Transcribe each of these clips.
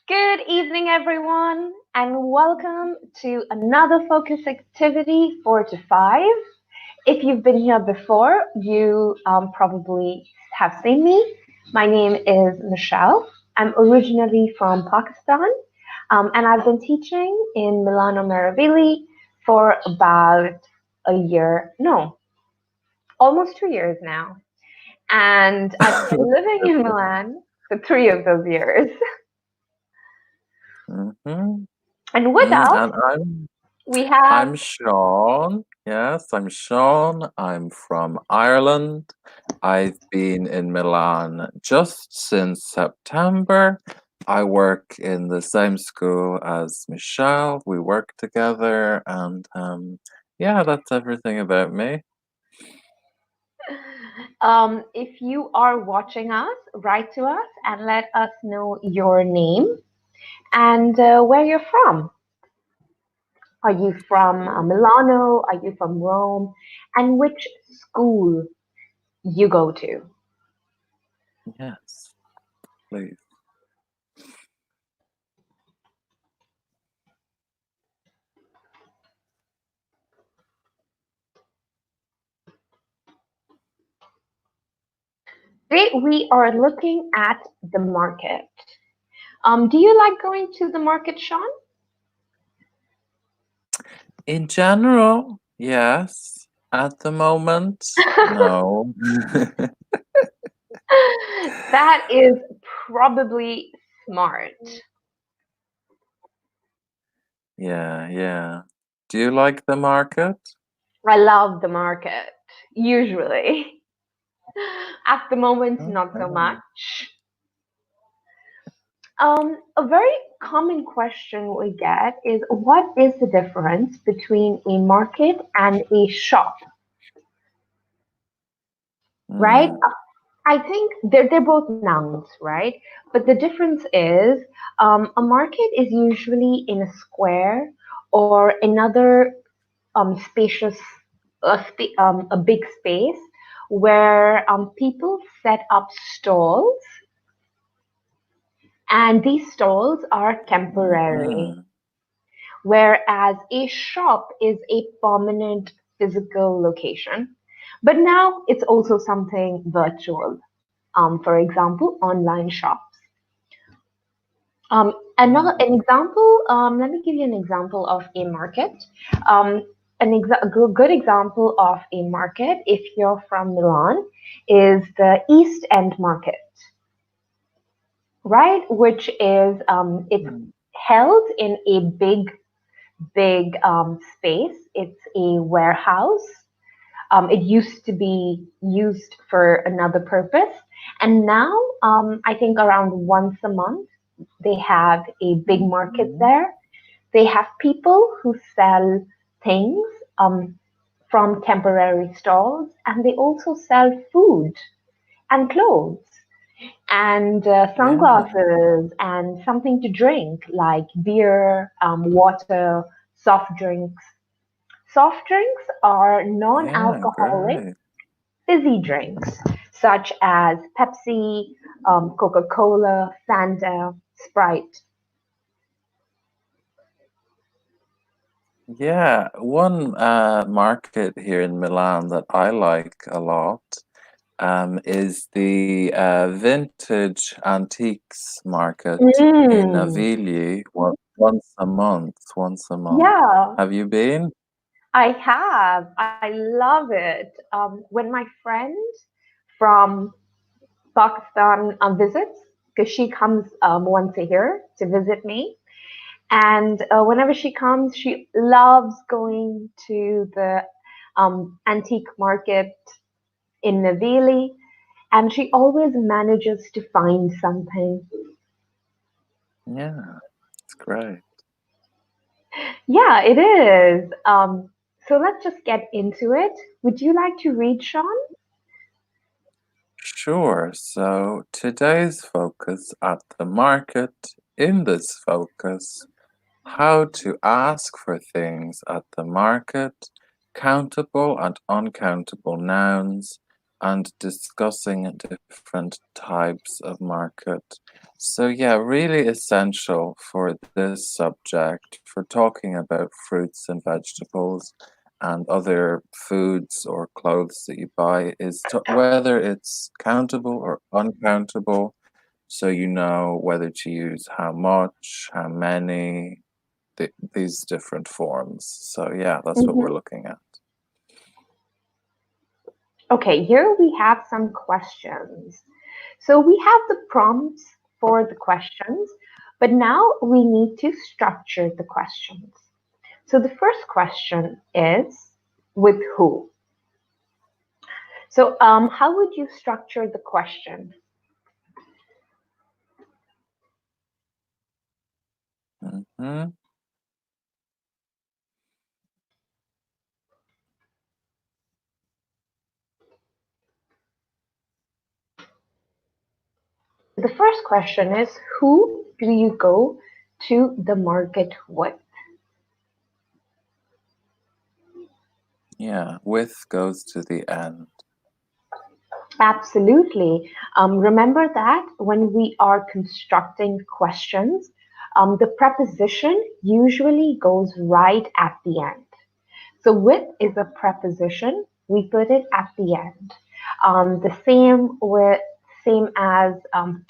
Good evening, everyone, and welcome to another focus activity 4 to 5. If you've been here before, you probably have seen me. My name is Michelle. I'm originally from Pakistan, and I've been teaching in Milano Meravigli for about a year, no, almost 2 years now. And I've been living in Milan for 3 of those years. Mm-hmm. And with us, And we have I'm Sean. Yes, I'm Sean. I'm from Ireland. I've been in Milan just since September. I work in the same school as Michelle. We work together, and yeah, that's everything about me. If you are watching us, write to us and let us know your name and where you're from. Are you from Sure. Milano? Are you from Rome? And which school you go to? Yes, please. Today we are looking at the market. Do you like going to the market, Sean? In general, yes. At the moment, no. That is probably smart. Yeah, yeah. Do you like the market? I love the market, usually. At the moment, not so Okay. much. A very common question we get is what is the difference between a market and a shop, right? Mm, I think they're both nouns, right? But the difference is a market is usually in a square or another spacious, a big space where people set up stalls, and these stalls are temporary. mhm. Whereas a shop is a permanent physical location. But now it's also something virtual. For example, online shops. An Mm, example, let me give you an example of a market. Um, a good example of a market, if you're from Milan, is the East End Market, right? Which is it's mm. held in a big space. It's a warehouse. It used to be used for another purpose, and now I think around once a month they have a big market Mhm. there. They have people who sell things from temporary stalls, and they also sell food and clothes and Yeah, sunglasses and something to drink like beer, water, soft drinks. Soft drinks are non yeah, alcoholic great. fizzy drinks such as Pepsi, Coca Cola, Fanta, Sprite. Yeah, one market here in Milan that I like a lot is the vintage antiques market in Mm, Navigli once a month, once a month. yeah, Have you been? I have. I love it. When my friend from Pakistan visits, because she comes once a year to visit me, and whenever she comes, she loves going to the antique market in Navili, and she always manages to find something. Yeah, it's great. Yeah, it is. So let's just get into it. Would you like to read, Sean? Sure. So today's focus at the market, in this focus, how to ask for things at the market, countable and uncountable nouns, and discussing different types of market. So, yeah, really essential for this subject, for talking about fruits and vegetables and other foods or clothes that you buy, is whether it's countable or uncountable. So, you know whether to use how much, how many, these different forms. So, yeah, that's what we're Mhm. looking at. Okay, here we have some questions. So we have the prompts for the questions, but now we need to structure the questions. So the first question is with who? So how would you structure the question? Mm-hmm. The first question is who do you go to the market with? Yeah, with goes to the end. Absolutely. Remember that when we are constructing questions, the preposition usually goes right at the end. So with is a preposition, we put it at the end. The same as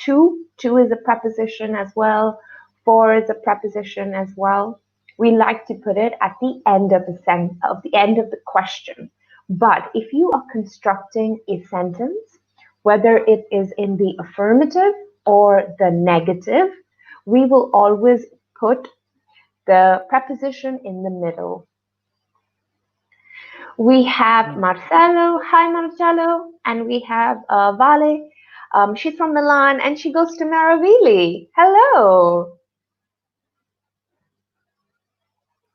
to. To is a preposition as well. For is a preposition as well. We like to put it at the end of the end of the question. But if you are constructing a sentence, whether it is in the affirmative or the negative, we will always put the preposition in the middle. We have Marcelo. Hi, Marcelo. And we have Vale. She's from Milan and she goes to Meravili. Hello.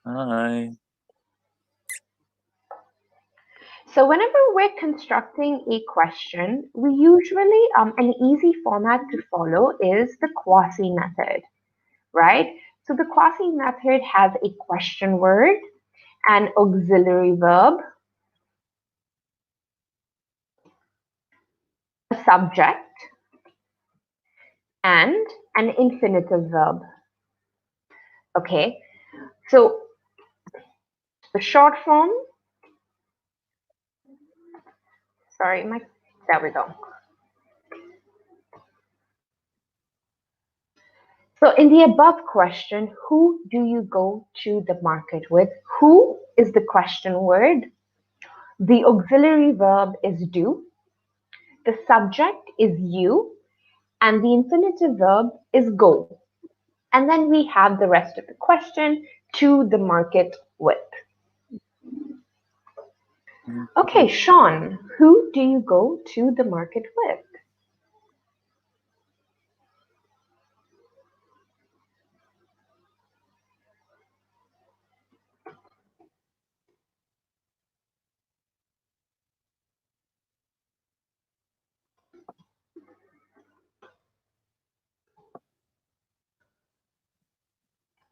Hi. So whenever we're constructing a question, we usually, an easy format to follow is the quasi method, right? So the quasi method has a question word, an auxiliary verb, a subject, and an infinitive verb. Okay, so the short form, sorry, there we go. So in the above question, who do you go to the market with? Who is the question word. The auxiliary verb is do. The subject is you. And the infinitive verb is go. And then we have the rest of the question to the market with. Okay, Mhm. Sean, who do you go to the market with?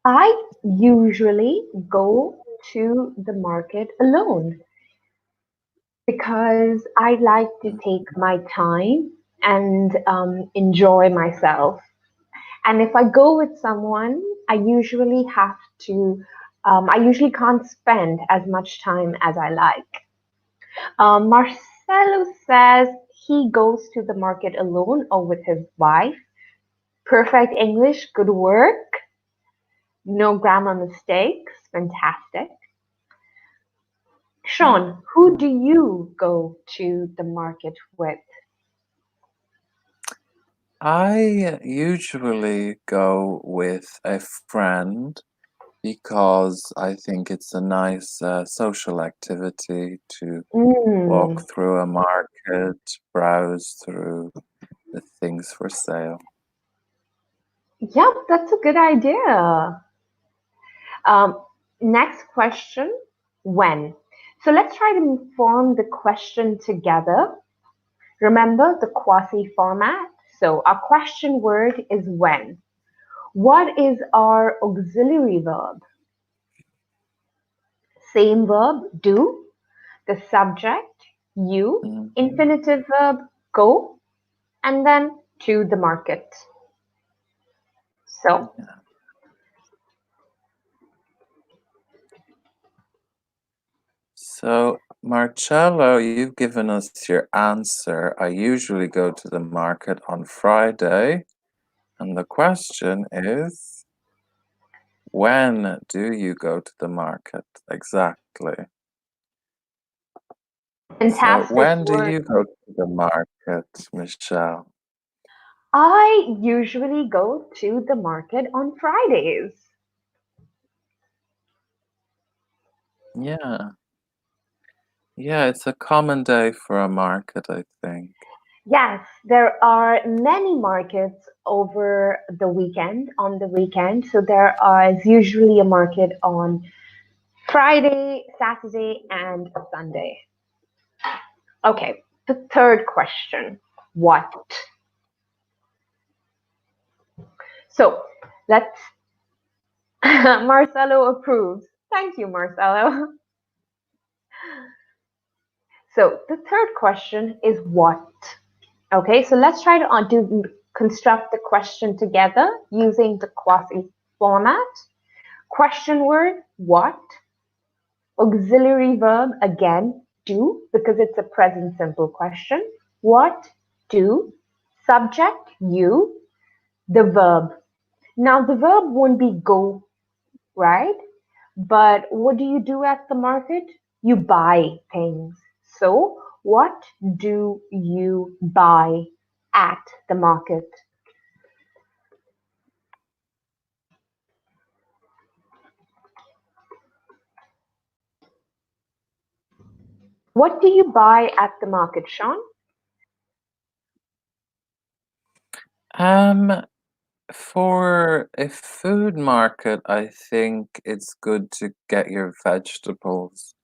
I usually go to the market alone because I like to take my time and enjoy myself. And if I go with someone, I usually have to, I usually can't spend as much time as I like. Marcelo says he goes to the market alone or with his wife. Perfect English, good work. No grammar mistakes, fantastic. Sean, who do you go to the market with? I usually go with a friend because I think it's a nice social activity to walk Mm, through a market, browse through the things for sale. yep, that's a good idea. Um, Next question, when? So let's try to form the question together. Remember the quasi format? So our question word is when. What is our auxiliary verb? Same verb, do. The subject, you, Mhm. infinitive verb, go, and then to the market. So, Yeah. So, Marcello, you've given us your answer. I usually go to the market on Friday. And the question is, when do you go to the market exactly? So, fantastic when do word. you go to the market, Michelle? I usually go to the market on Fridays. Yeah. Yeah, it's a common day for a market, I think. Yes, there are many markets over the weekend, on the weekend. So there is usually a market on Friday, Saturday, and Sunday. Okay, the third question. What? So let's, Marcelo approves. Thank you, Marcelo. So the third question is what? Okay, so let's try to construct the question together using the quasi format. Question word, what? Auxiliary verb, again, do, because it's a present simple question. What? Do. Subject, you. The verb. Now, the verb won't be go, right? But what do you do at the market? You buy things. So, what do you buy at the market? What do you buy at the market, Sean? Um, for a food market, I think it's good to get your vegetables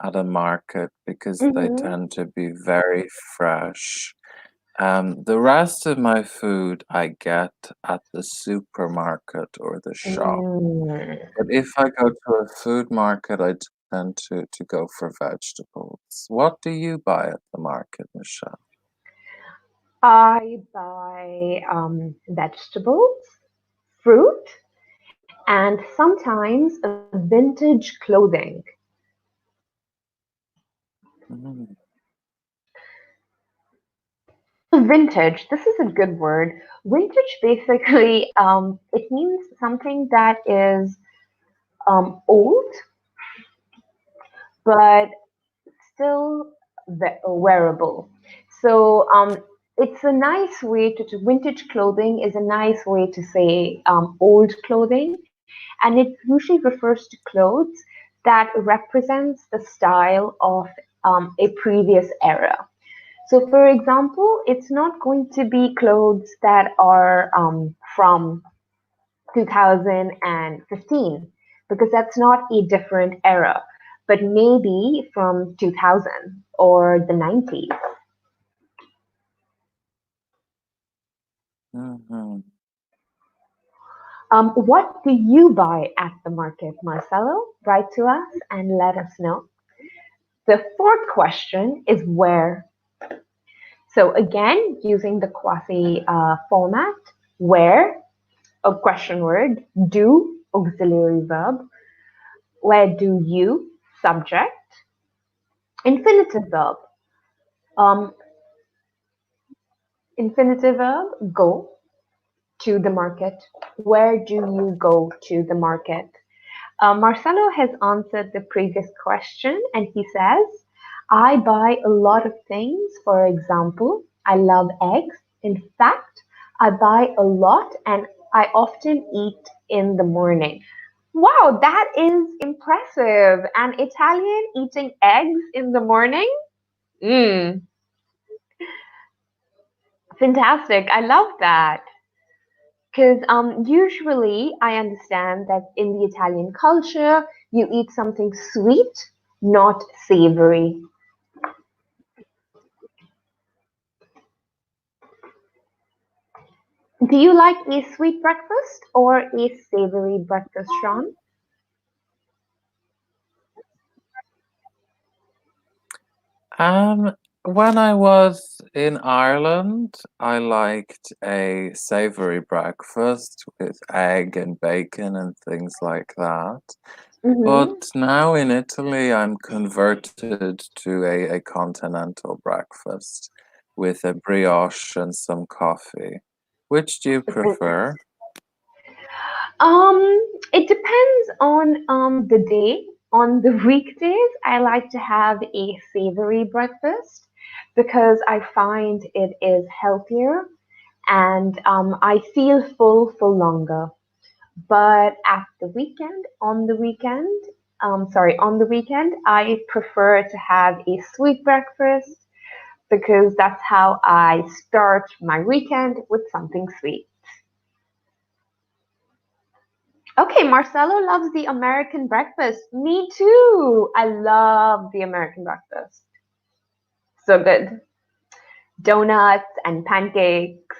at a market because they Mm-hmm. tend to be very fresh. The rest of my food I get at the supermarket or the shop. Mm. But if I go to a food market, I tend to go for vegetables. What do you buy at the market, Michelle? I buy vegetables, fruit, and sometimes vintage clothing. Mm, So vintage, this is a good word. Vintage basically, it means something that is old, but still wearable. So it's a nice way to vintage clothing is a nice way to say old clothing, and it usually refers to clothes that represents the style of a previous era. So, for example, it's not going to be clothes that are from 2015 because that's not a different era, but maybe from 2000 or the 90s. mhm. What do you buy at the market, Marcelo? Write to us and let us know. The fourth question is where. So again, using the quasi format, where, a question word, do, auxiliary verb, where do you, subject, infinitive verb, um, infinitive verb, go to the market. Where do you go to the market? Marcelo has answered the previous question and he says, I buy a lot of things. For example, I love eggs. In fact, I buy a lot and I often eat in the morning. Wow, that is impressive. An Italian eating eggs in the morning? Mmm, fantastic. I love that. Because usually I understand that in the Italian culture, you eat something sweet, not savory. Do you like a sweet breakfast or a savory breakfast, Sean? Um, when I was in Ireland, I liked a savory breakfast with egg and bacon and things like that. But Mm-hmm. now in Italy, I'm converted to a continental breakfast with a brioche and some coffee. Which do you prefer? Um, it depends on the day. On the weekdays, I like to have a savory breakfast because I find it is healthier and I feel full for longer. But at the weekend, on the weekend, I prefer to have a sweet breakfast because that's how I start my weekend with something sweet. Okay, Marcelo loves the American breakfast. Me too. I love the American breakfast. So good. Donuts and pancakes.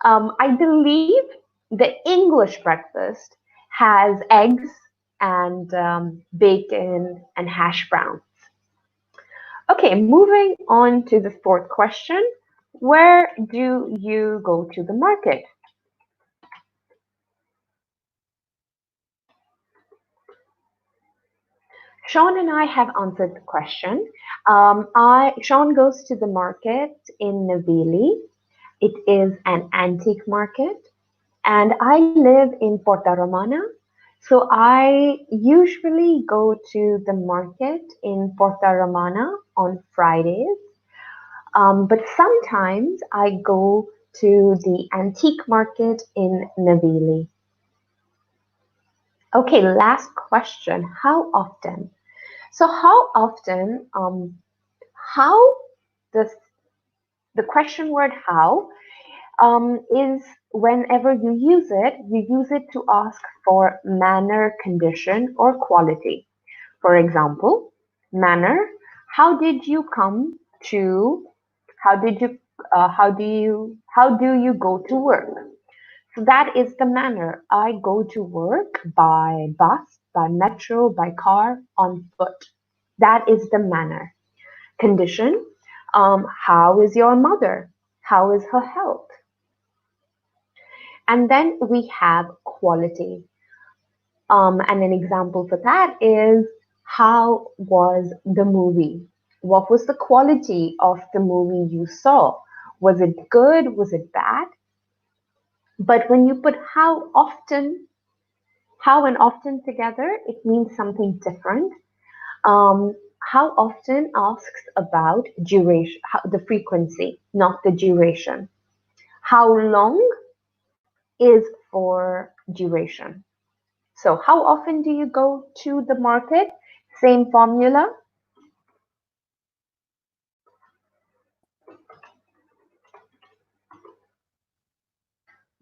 I believe the English breakfast has eggs and bacon and hash browns. Okay, moving on to the fourth question. Where do you go to the market? Sean and I have answered the question. Sean goes to the market in Navili. It is an antique market, and I live in Porta Romana. So I usually go to the market in Porta Romana on Fridays, but sometimes I go to the antique market in Navili. Okay, last question. How often? So how often? How the the question word how is whenever you use it to ask for manner, condition, or quality. For example, manner. How did you come to? How did you? How do you go to work? So that is the manner. I go to work by bus, by metro, by car, on foot. That is the manner. Condition. How is your mother? How is her health? And then we have quality. And an example for that is how was the movie? What was the quality of the movie you saw? Was it good? Was it bad? But when you put how and often together, it means something different. Um, how often asks about duration, the frequency, not the duration. How long is for duration. So, how often do you go to the market? Same formula,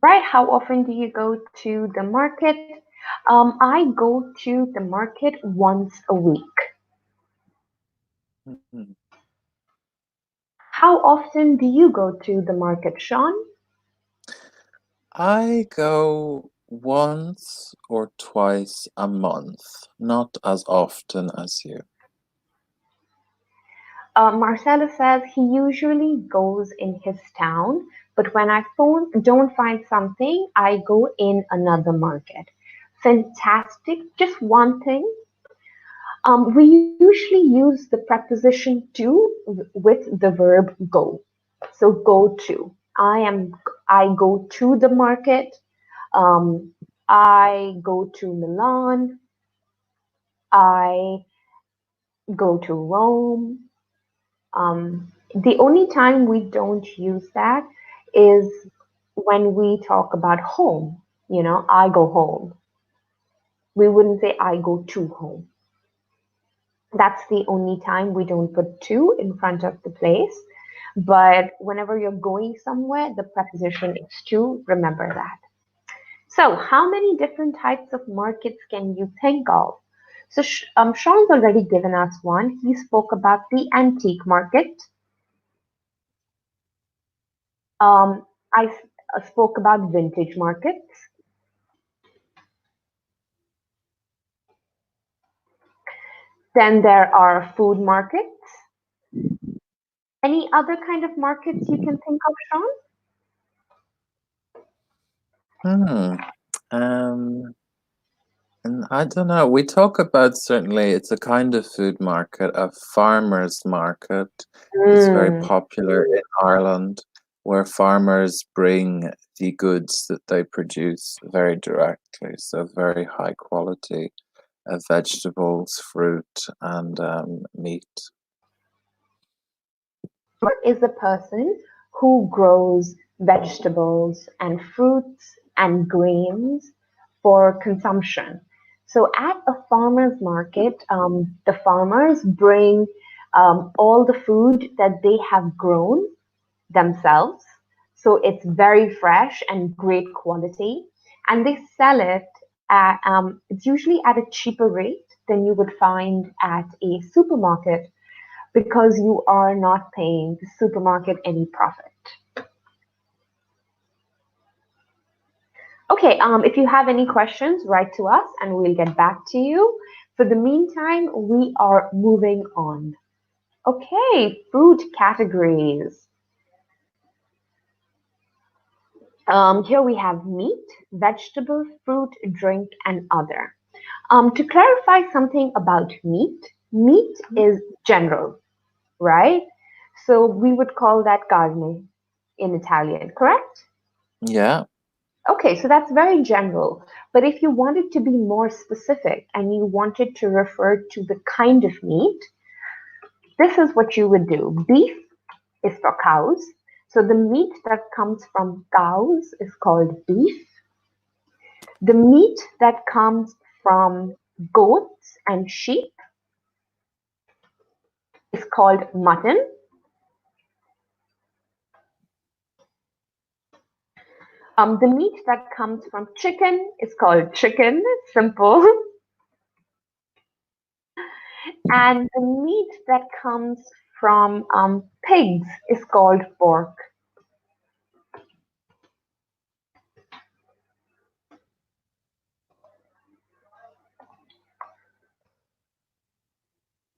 right? How often do you go to the market? I go to the market once a week. Mhm. How often do you go to the market, Sean? I go once or twice a month, not as often as you. Marcelo says he usually goes in his town, but when I don't find something, I go in another market. Fantastic. Just one thing. We usually use the preposition to with the verb go. So go to. I go to the market. Um, I go to Milan. I go to Rome. The only time we don't use that is when we talk about home. I go home. We wouldn't say I go to home. That's the only time we don't put to in front of the place. But whenever you're going somewhere, the preposition is to. Remember that. So, how many different types of markets can you think of? So, Sean's already given us one. He spoke about the antique market. I spoke about vintage markets. Then there are food markets. Any other kind of markets you can think of, Sean? Hmm. Um, and I don't know. We talk about certainly it's a kind of food market, a farmer's market. It's very Mm. popular in Ireland, where farmers bring the goods that they produce very directly, so very high quality vegetables, fruit, and meat. Is a person who grows vegetables and fruits and grains for consumption. So at a farmer's market, the farmers bring all the food that they have grown themselves. So it's very fresh and great quality. And they sell it at, it's usually at a cheaper rate than you would find at a supermarket because you are not paying the supermarket any profit. Okay, if you have any questions, write to us and we'll get back to you. For the meantime, we are moving on. Okay, food categories. Here we have meat, vegetable, fruit, drink, and other. To clarify something about meat, meat is general, right? So we would call that carne in Italian, correct? Yeah. Okay, so that's very general. But if you wanted to be more specific and you wanted to refer to the kind of meat, this is what you would do. Beef is for cows. So the meat that comes from cows is called beef. The meat that comes from goats and sheep is called mutton. The meat that comes from chicken is called chicken, simple. And the meat that comes from pigs is called pork.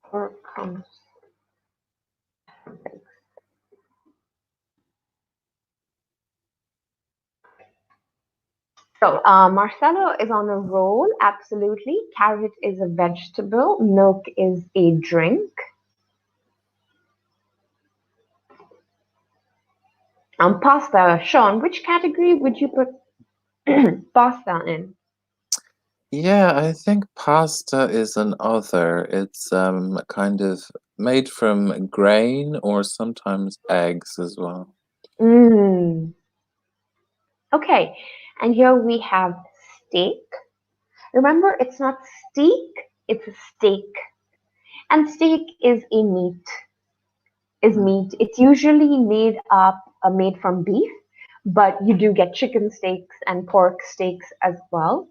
Pork comes. So Marcelo is on a roll. Absolutely. Carrot is a vegetable. Milk is a drink. Pasta. Sean, which category would you put pasta in? Yeah, I think pasta is an other. It's kind of made from grain or sometimes eggs as well. Mm. Okay. And here we have steak. Remember, it's not steak, it's a steak. And steak is a meat. Is Mm, meat. It's usually made from beef, but you do get chicken steaks and pork steaks as well.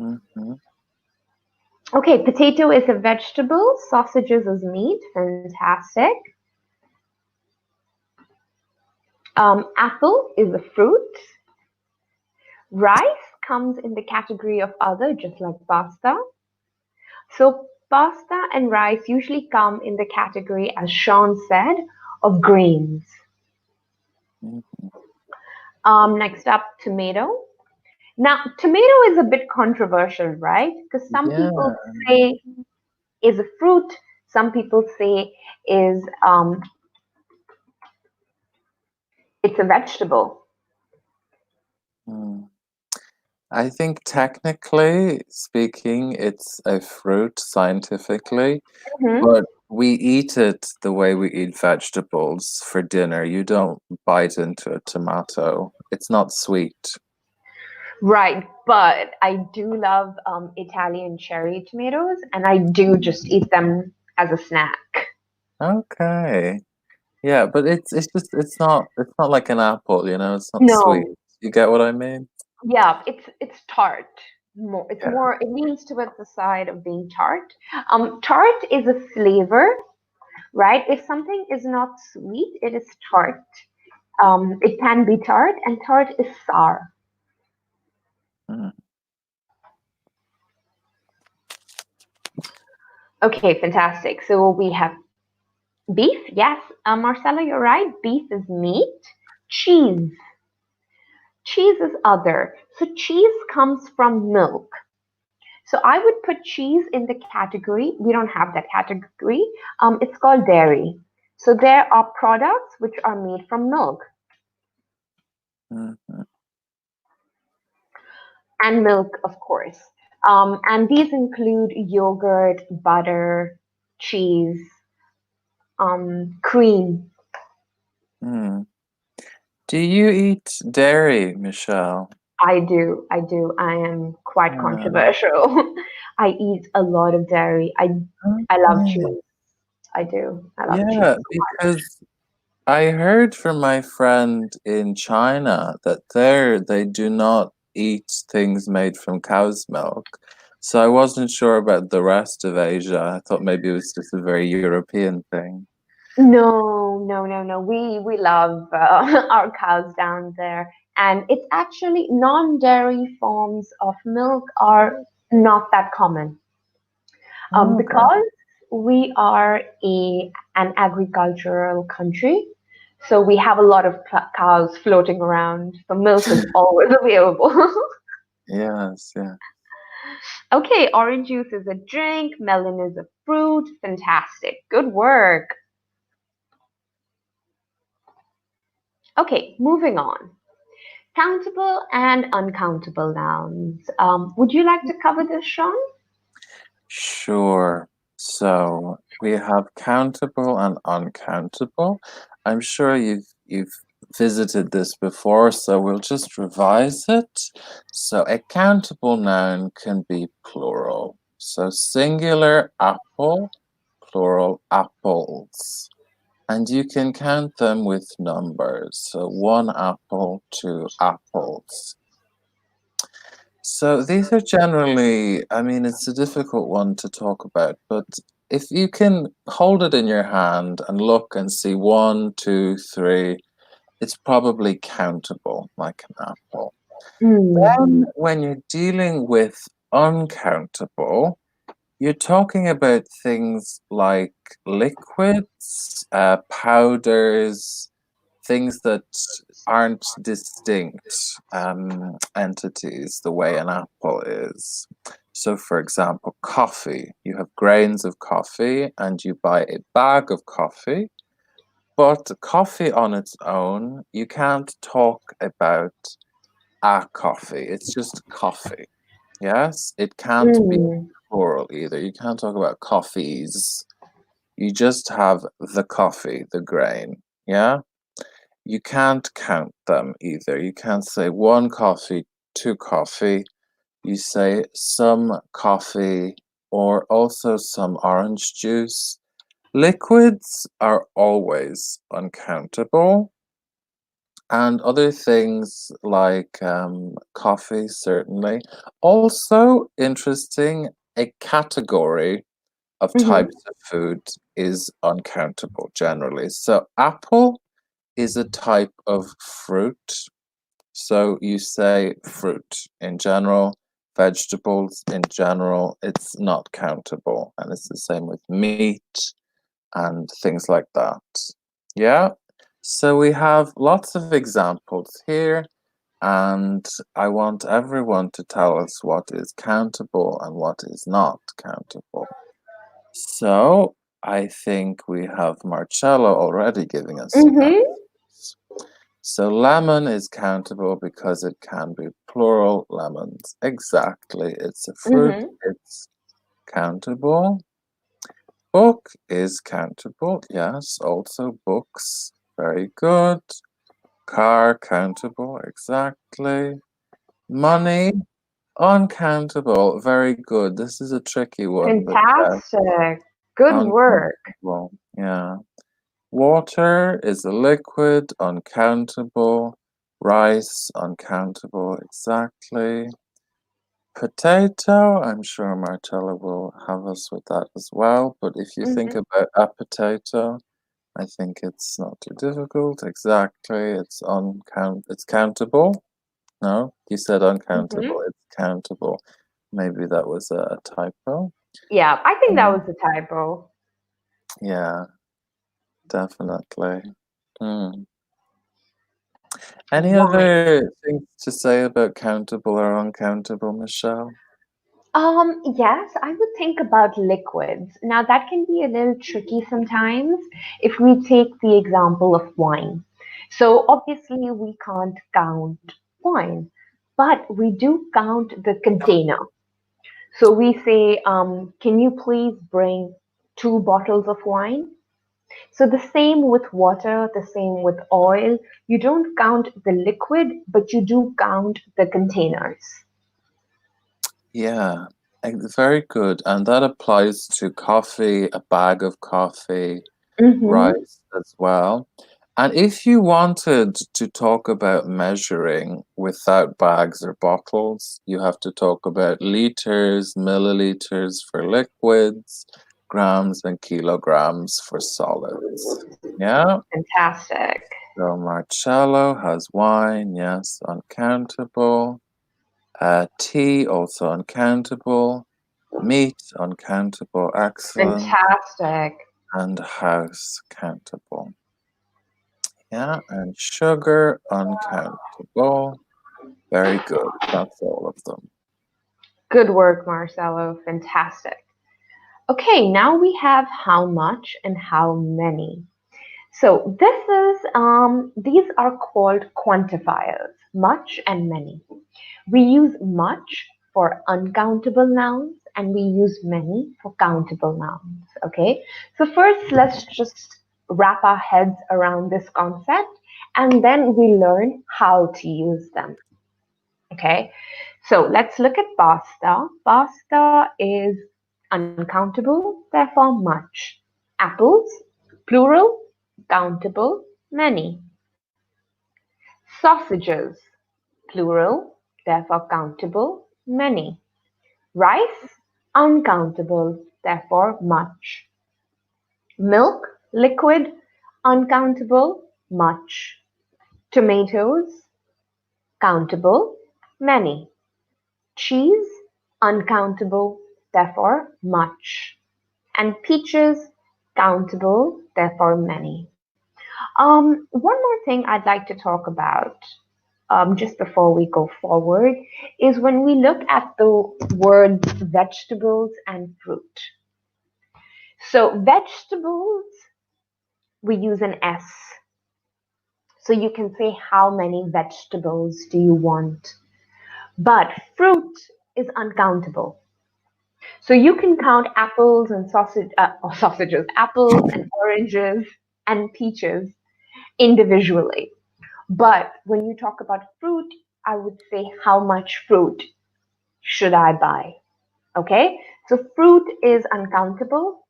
mhm. Okay, potato is a vegetable, sausages is meat, fantastic. Apple is a fruit. Rice comes in the category of other, just like pasta. So pasta and rice usually come in the category, as Sean said, of grains. Mm. Next up, tomato. Now, tomato is a bit controversial, right? Because some Yeah. people say is a fruit, some people say is it's a vegetable. Mm. I think technically speaking, it's a fruit scientifically, Mhm. but we eat it the way we eat vegetables for dinner. You don't bite into a tomato. It's not sweet. Right, but I do love Italian cherry tomatoes, and I do just eat them as a snack. Okay. Yeah, but it's not like an apple, it's not sweet. No, You get what I mean? yeah, it's tart. It's Yeah. more. It leans towards the side of being tart. Tart is a flavor, right? If something is not sweet, it is tart. It can be tart, and tart is sour. Mm. Okay, fantastic. So we have beef. Yes, Marcella, you're right. Beef is meat. Cheese. Cheese is other. So cheese comes from milk. So I would put cheese in the category. We don't have that category. It's called dairy. So there are products which are made from milk, Mhm. and milk, of course. And these include yogurt, butter, cheese, cream. Mm. Do you eat dairy, Michelle? I do, I do. I am quite Yeah. controversial. I eat a lot of dairy. I love Okay. cheese. I do. I love cheese Yeah, so much. because I heard from my friend in China that there they do not eat things made from cow's milk. So I wasn't sure about the rest of Asia. I thought maybe it was just a very European thing. No, no, no, no. We love our cows down there, and it's actually non-dairy forms of milk are not that common. Okay. Because we are an agricultural country, so we have a lot of cows floating around. So milk is always available. Yes, yeah. Okay, orange juice is a drink, melon is a fruit. Fantastic. Good work. Okay, moving on. Countable and uncountable nouns. Would you like to cover this, Sean? Sure. So we have countable and uncountable. I'm sure you've visited this before, so we'll just revise it. So a countable noun can be plural. So singular apple, plural apples. And you can count them with numbers. So one apple, two apples. So these are generally, I mean, it's a difficult one to talk about, but if you can hold it in your hand and look and see one, two, three, it's probably countable, like an apple. Mm. Then when you're dealing with uncountable, you're talking about things like liquids, powders, things that aren't distinct entities the way an apple is. So, for example, coffee. You have grains of coffee and you buy a bag of coffee, but coffee on its own, you can't talk about a coffee. It's just coffee. Yes, it can't be Mm. plural either. You can't talk about coffees. You just have the coffee, the grain. Yeah. You can't count them either. You can't say one coffee, two coffee. You say some coffee or also some orange juice. Liquids are always uncountable, and other things like coffee, certainly. Also, interesting, a category of Mm-hmm. types of food is uncountable generally. So, apple is a type of fruit. So you say fruit in general, vegetables in general, it's not countable. And it's the same with meat and things like that. Yeah. So we have lots of examples here, and I want everyone to tell us what is countable and what is not countable. So I think we have Marcello already giving us some Mm-hmm. answers. So lemon is countable because it can be plural lemons. Exactly. It's a fruit. Mm-hmm. It's countable. Book is countable. Yes, also books. Very good. Car countable. Exactly. Money uncountable. Very good. This is a tricky one, but yeah, Fantastic. Good work. uncountable. Yeah. Water is a liquid, uncountable. Rice, uncountable, exactly. Potato, I'm sure Marcella will have us with that as well. But if you think Mm-hmm. about a potato, I think it's not too difficult. Exactly. It's countable. No, you said Mm-hmm. uncountable. It's countable. Maybe that was a typo. Yeah, I think that Mm. was a typo. Yeah, definitely. Mm. Any Wine. other things to say about countable or uncountable, Michelle? Yes, I would think about liquids. Now, that can be a little tricky sometimes if we take the example of wine. So, obviously, we can't count wine, but we do count the container. So, we say, can you please bring 2 bottles of wine? So, the same with water, the same with oil. You don't count the liquid, but you do count the containers. Yeah, very good. And that applies to coffee, a bag of coffee, Mm-hmm. rice as well. And if you wanted to talk about measuring without bags or bottles, you have to talk about liters, milliliters for liquids, grams and kilograms for solids. Yeah. Fantastic. So Marcello has wine, yes, uncountable. Tea, also uncountable. Meat, uncountable, excellent. Fantastic. And house, countable. Yeah, and sugar, uncountable. Very good. That's all of them. Good work, Marcelo. Fantastic. Okay, now we have how much and how many. So these are called quantifiers, much and many. We use much for uncountable nouns and we use many for countable nouns. Okay, so first let's just wrap our heads around this concept and then we learn how to use them. Okay, so let's look at pasta. Pasta is uncountable, therefore much. Apples, plural, countable, many. Sausages, plural, therefore countable, many. Rice, uncountable, therefore much. Milk, liquid, uncountable, much. Tomatoes, countable, many. Cheese, uncountable, therefore much. And peaches, countable, therefore many. One more thing I'd like to talk about just before we go forward is when we look at the words vegetables and fruit. So, vegetables, we use an S. So, you can say how many vegetables do you want? But fruit is uncountable. So you can count apples and or sausages, apples and oranges and peaches individually. But when you talk about fruit, I would say how much fruit should I buy? Okay, so fruit is uncountable.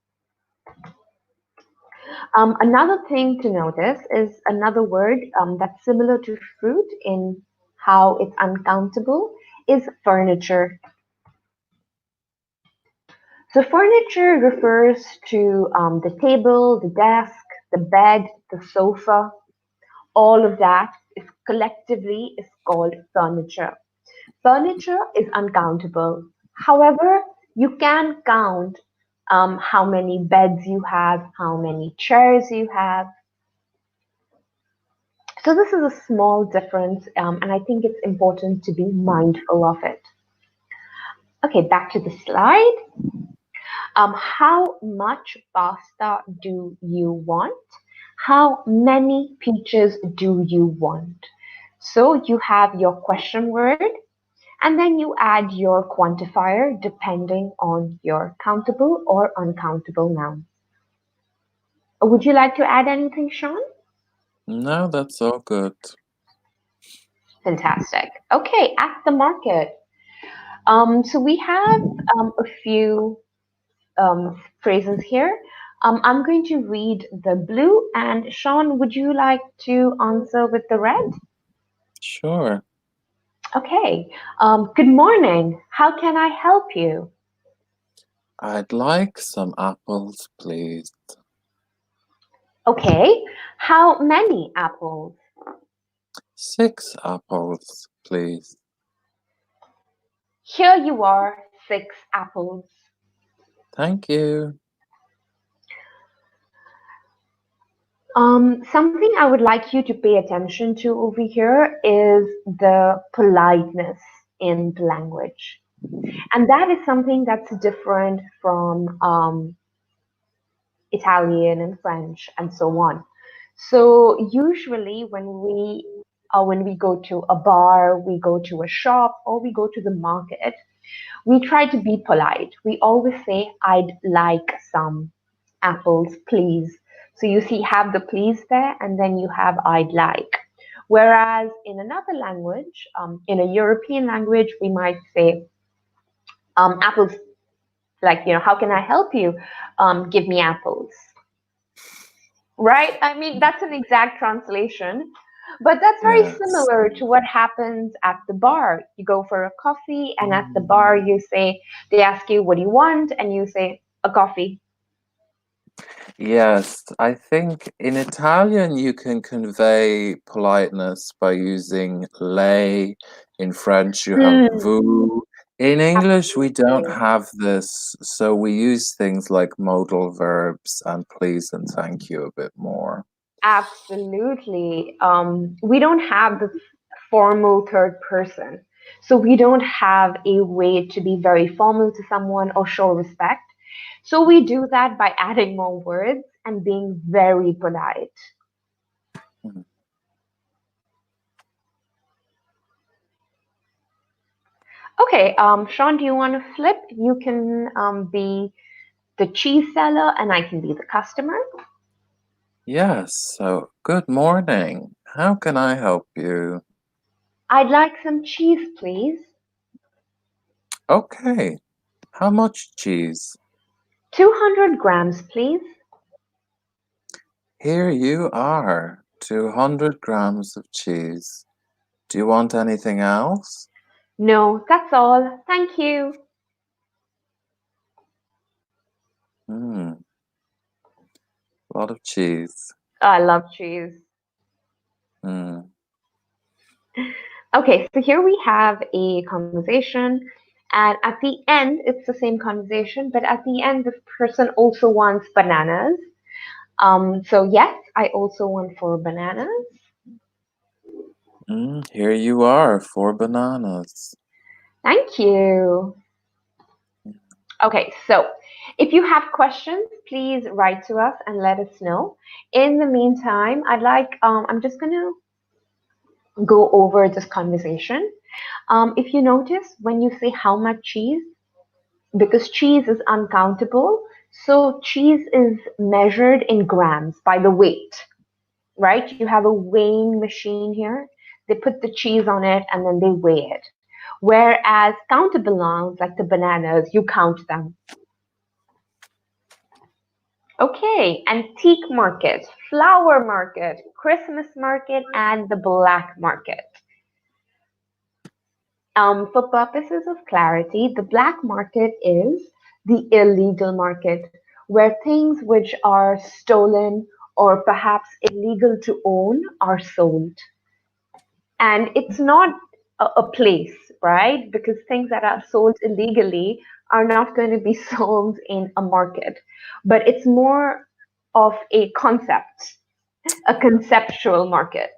Another thing to notice is another word that's similar to fruit in how it's uncountable is furniture. So furniture refers to the table, the desk, the bed, the sofa. All of that is collectively is called furniture. Furniture is uncountable. However, you can count how many beds you have, how many chairs you have. So this is a small difference, and I think it's important to be mindful of it. Okay, back to the slide. How much pasta do you want? How many peaches do you want? So you have your question word and then you add your quantifier depending on your countable or uncountable noun. Would you like to add anything, Sean? No, that's all good. Fantastic. Okay, at the market. So we have a few phrases here. I'm going to read the blue, and Sean, would you like to answer with the red? Sure. Okay. Good morning. How can I help you? I'd like some apples, please. Okay. How many apples? 6 apples, please. Here you are, 6 apples. Thank you. Something I would like you to pay attention to over here is the politeness in the language. And that is something that's different from Italian and French and so on. So usually when we go to a bar, we go to a shop, or we go to the market, we try to be polite. We always say, "I'd like some apples, please." So you see, have the please there, and then you have "I'd like." Whereas in another language, in a European language, we might say, apples, like, how can I help you? Give me apples. Right? I mean, that's an exact translation, but that's very Yes. similar to what happens at the bar. You go for a coffee, and at the bar, they ask you, "What do you want?" And you say, "A coffee." Yes, I think in Italian you can convey politeness by using lei. In French you have Mm, vous. In English we don't absolutely. have this, so we use things like modal verbs and please and thank you a bit more. Absolutely. We don't have the formal third person. So we don't have a way to be very formal to someone or show respect. So we do that by adding more words and being very polite. Mhm. Okay, Sean, do you want to flip? You can be the cheese seller and I can be the customer. Yes, so good morning. How can I help you? I'd like some cheese, please. Okay, how much cheese? 200 grams, please. Here you are, 200 grams of cheese. Do you want anything else? No, that's all. Thank you. Hmm, a lot of cheese. I love cheese. Hmm. Okay, so here we have a conversation, and at the end, it's the same conversation, but at the end, this person also wants bananas. So yes, I also want 4 bananas. Here you are, 4 bananas. Thank you. Okay, so if you have questions, please write to us and let us know. In the meantime, I'm just going to go over this conversation. If you notice, when you say how much cheese, because cheese is uncountable, so cheese is measured in grams by the weight, right? You have a weighing machine here. They put the cheese on it and then they weigh it. Whereas countable nouns, like the bananas, you count them. Okay, antique market, flower market, Christmas market, and the black market. For purposes of clarity, the black market is the illegal market where things which are stolen or perhaps illegal to own are sold. And it's not a place, right? Because things that are sold illegally are not going to be sold in a market, but it's more of a concept, a conceptual market.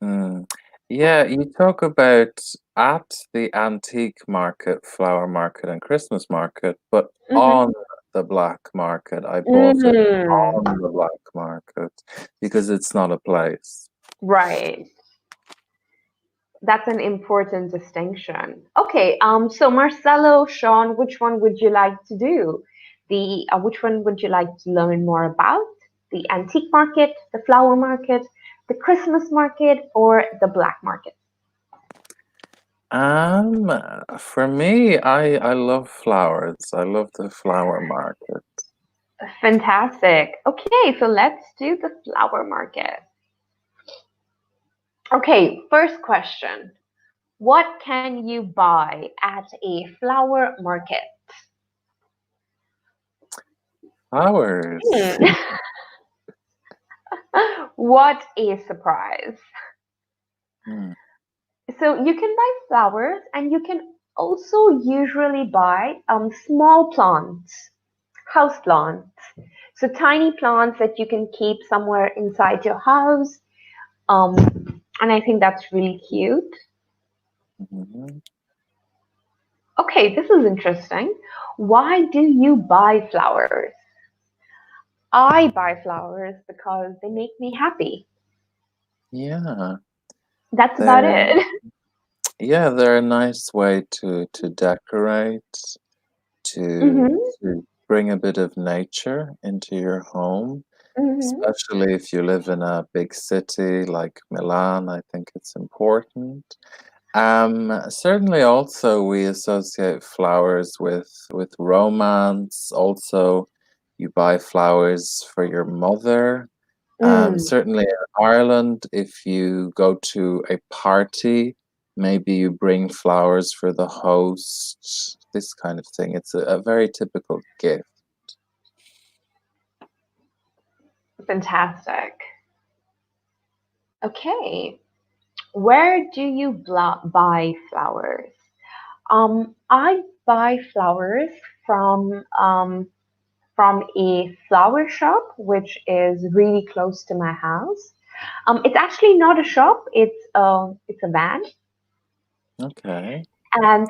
Hmm. Yeah, you talk about at the antique market, flower market, and Christmas market, but Hmm. on the black market. I bought it Mm, on the black market because it's not a place. right. That's an important distinction. Okay, so Marcelo, Sean, which one would you like to do? Which one would you like to learn more about? The antique market, the flower market, the Christmas market, or the black market? For me, I love flowers. I love the flower market. Fantastic. Okay, so let's do the flower market. Okay, first question. What can you buy at a flower market? Flowers. Hmm. What a surprise. Hmm. So you can buy flowers and you can also usually buy small plants. house plants. So tiny plants that you can keep somewhere inside your house. Um, and I think that's really cute. Mhm. Okay, this is interesting. Why do you buy flowers? I buy flowers because they make me happy. Yeah, That's about they're it. they're a nice way to decorate, to Hmm. to bring a bit of nature into your home, Hmm. especially if you live in a big city like Milan. I think it's important. Certainly also we associate flowers with romance. Also, you buy flowers for your mother. Mm, Certainly in Ireland, if you go to a party, maybe you bring flowers for the host, this kind of thing. It's a very typical gift. fantastic. Okay, where do you buy flowers? I buy flowers from from a flower shop which is really close to my house. It's actually not a shop; it's a van, Okay. and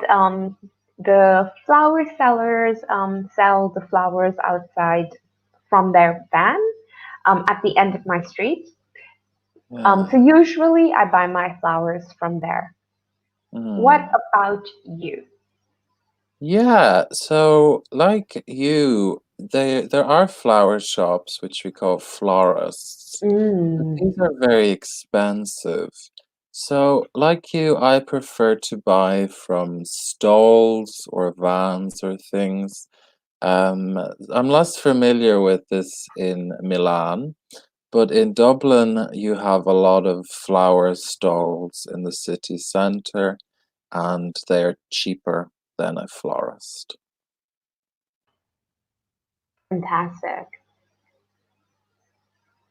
the flower sellers sell the flowers outside from their van at the end of my street. Yeah. So usually I buy my flowers from there. What Mm. about you? Yeah, so like you, there are flower shops which we call florists, but Mm, these are very expensive. So like you, I prefer to buy from stalls or vans or things. Um, I'm less familiar with this in Milan, but in Dublin you have a lot of flower stalls in the city centre, and they're cheaper than a florist. fantastic.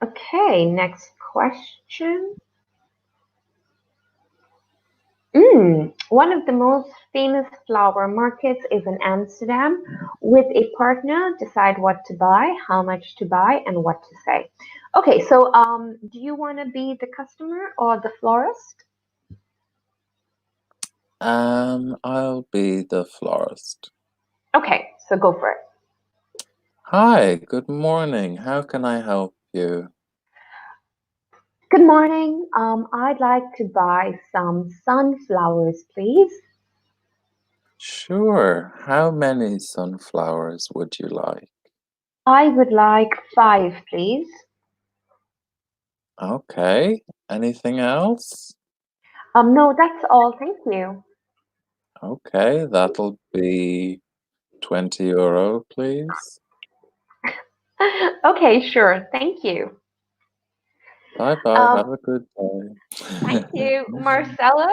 Okay, next question. One of the most famous flower markets is in Amsterdam. With a partner, decide what to buy, how much to buy, and what to say. Okay, so do you want to be the customer or the florist? I'll be the florist. Okay, so go for it. Hi, good morning. How can I help you? Good morning. I'd like to buy some sunflowers, please. Sure. How many sunflowers would you like? I would like five, please. Okay. Anything else? No, that's all. Thank you. Okay, that'll be 20 euro, please. Okay, sure. Thank you. Bye bye. Um, Have a good thank day. you, Marcelo.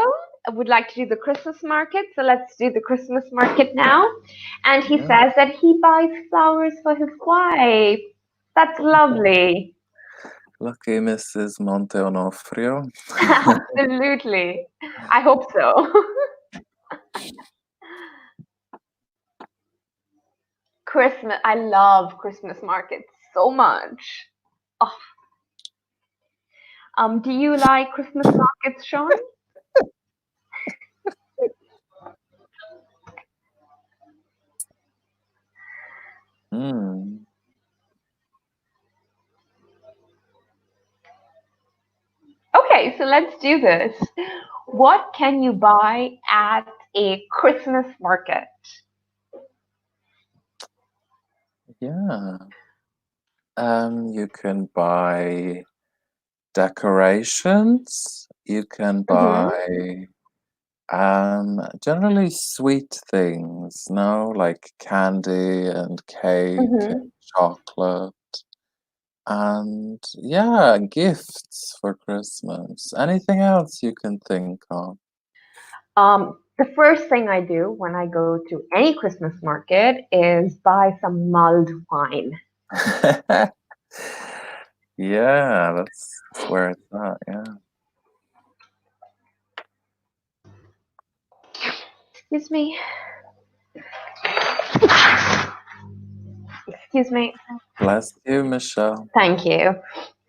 I would like to do the Christmas market, so let's do the Christmas market now. And he Yeah. says that he buys flowers for his wife. That's lovely. Lucky Mrs. Monte Onofrio. Absolutely. I hope so. Christmas. I love Christmas markets so much. Oh, do you like Christmas markets, Sean? Hmm. Okay, so let's do this. What can you buy at a Christmas market? Yeah. You can buy decorations. You can Hmm. buy generally sweet things, no, like candy and cake and Hmm. chocolate, and yeah, gifts for Christmas. Anything else you can think of? The first thing I do when I go to any Christmas market is buy some mulled wine. Yeah, that's where it's at, yeah. Excuse me. Excuse me. Bless you, Michelle. Thank you.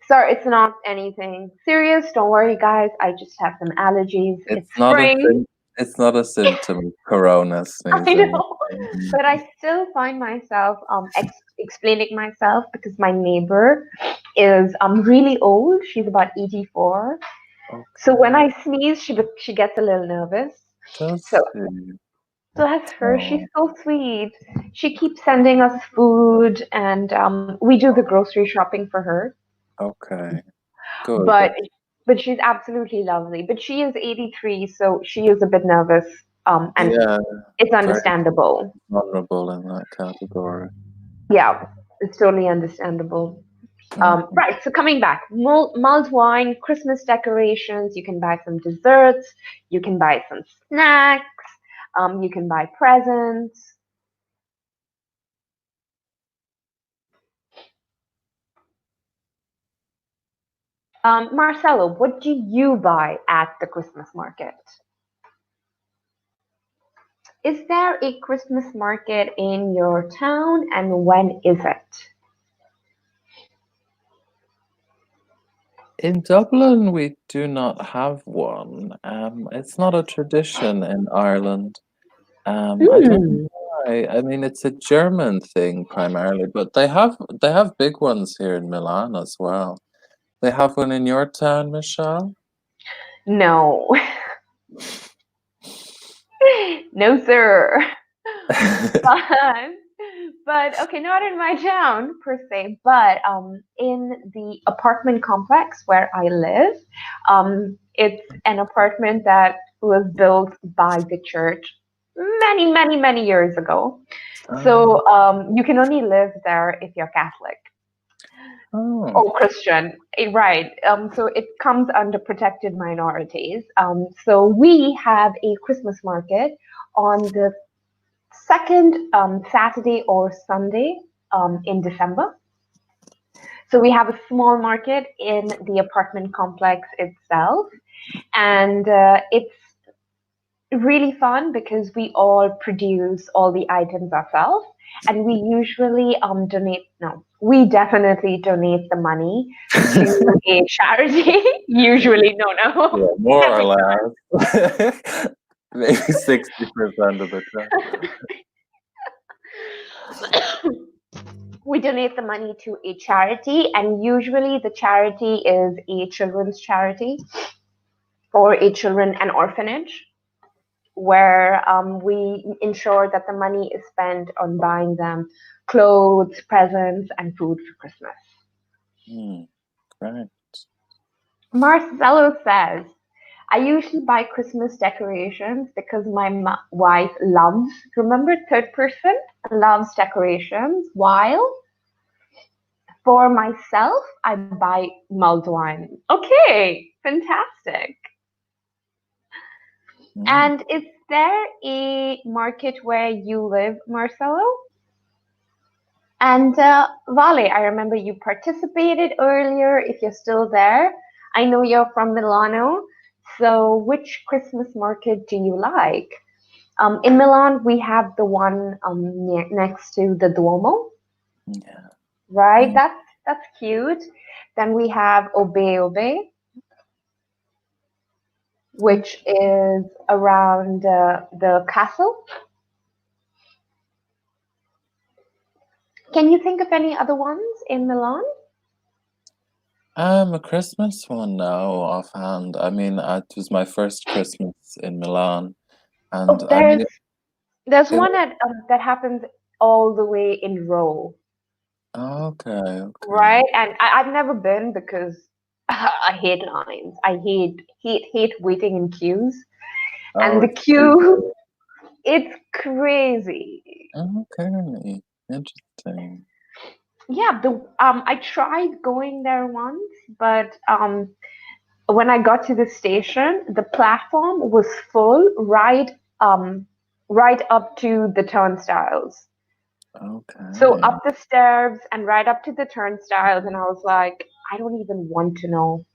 Sorry, it's not anything serious. Don't worry, guys. I just have some allergies. It's It's not a spring. it's not a symptom of corona I sneezing. know, but I still find myself explaining myself because my neighbor is really old. She's about 84. So when Okay. I sneeze, she gets a little nervous. So Does she? bless her, she's Oh, so sweet. She keeps sending us food, and we do the grocery shopping for her. okay. Good. But she's absolutely lovely. But she is 83, so she is a bit nervous. And Yeah, it's very understandable. vulnerable in that category. Yeah, it's totally understandable. Mhm. Right, so coming back, mulled wine, Christmas decorations, you can buy some desserts, you can buy some snacks, you can buy presents. Marcelo, what do you buy at the Christmas market? Is there a Christmas market in your town, and when is it? In Dublin, we do not have one. It's not a tradition in Ireland. I don't know Hmm. why. I mean, it's a German thing primarily, but they have big ones here in Milan as well. They have one in your town, Michelle? No, no, sir. But okay, not in my town per se, but in the apartment complex where I live, it's an apartment that was built by the church many, many, many years ago. Oh, So you can only live there if you're Catholic oh, or Christian, right? So it comes under protected minorities. So we have a Christmas market on the second Saturday or Sunday in December. So we have a small market in the apartment complex itself, and it's really fun because we all produce all the items ourselves, and we usually donate. No, we definitely donate the money to a charity. Usually, no, yeah, no, more or every less. Maybe 60% of the time. time. We donate the money to a charity, and usually the charity is a children's charity or a children and orphanage, where we ensure that the money is spent on buying them clothes, presents, and food for Christmas. Hmm, great. Marcelo says, I usually buy Christmas decorations because my wife loves, remember, third person loves decorations, while for myself, I buy mulled wine. Okay, fantastic. Hmm. And is there a market where you live, Marcelo? And Vale, I remember you participated earlier. If you're still there, I know you're from Milano. So, which Christmas market do you like? In Milan, we have the one next to the Duomo, Yeah. right? Mm. That's cute. Then we have Obe Obe, which is around the castle. Can you think of any other ones in Milan? A Christmas one now offhand. I mean, it was my first Christmas in Milan, and Oh, I mean, there's it one was that happens all the way in Rome, okay, right? okay. And I've never been because I hate lines. I hate waiting in queues. Oh, And the it's too queue, good. it's crazy. Okay, interesting. Yeah, the I tried going there once, but when I got to the station, the platform was full right up to the turnstiles. So Okay. up the stairs and right up to the turnstiles, and I was like, I don't even want to know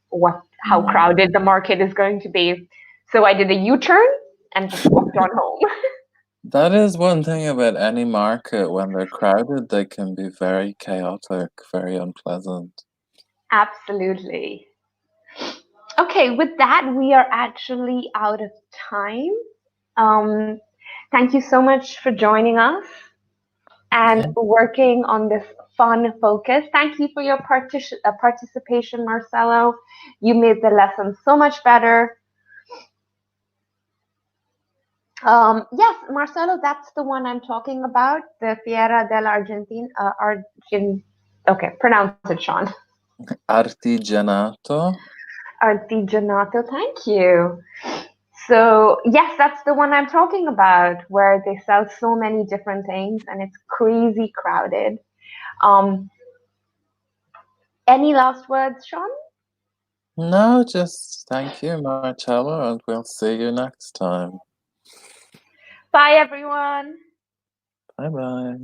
how Mm. crowded the market is going to be. So I did a U-turn and just walked on home. That is one thing about any market. When they're crowded, they can be very chaotic, very unpleasant. Absolutely. Okay, with that, we are actually out of time. Um, Thank you so much for joining us and Yeah. working on this fun focus. Thank you for your participation, Marcelo. You made the lesson so much better. Yes, Marcelo, that's the one I'm talking about, the Fiera del Argentin. Okay, pronounce it, Sean. Artigianato. Artigianato, thank you. So, yes, that's the one I'm talking about, where they sell so many different things and it's crazy crowded. Um, any last words, Sean? No, just thank you, Marcello, and we'll see you next time. Bye, everyone. Bye bye.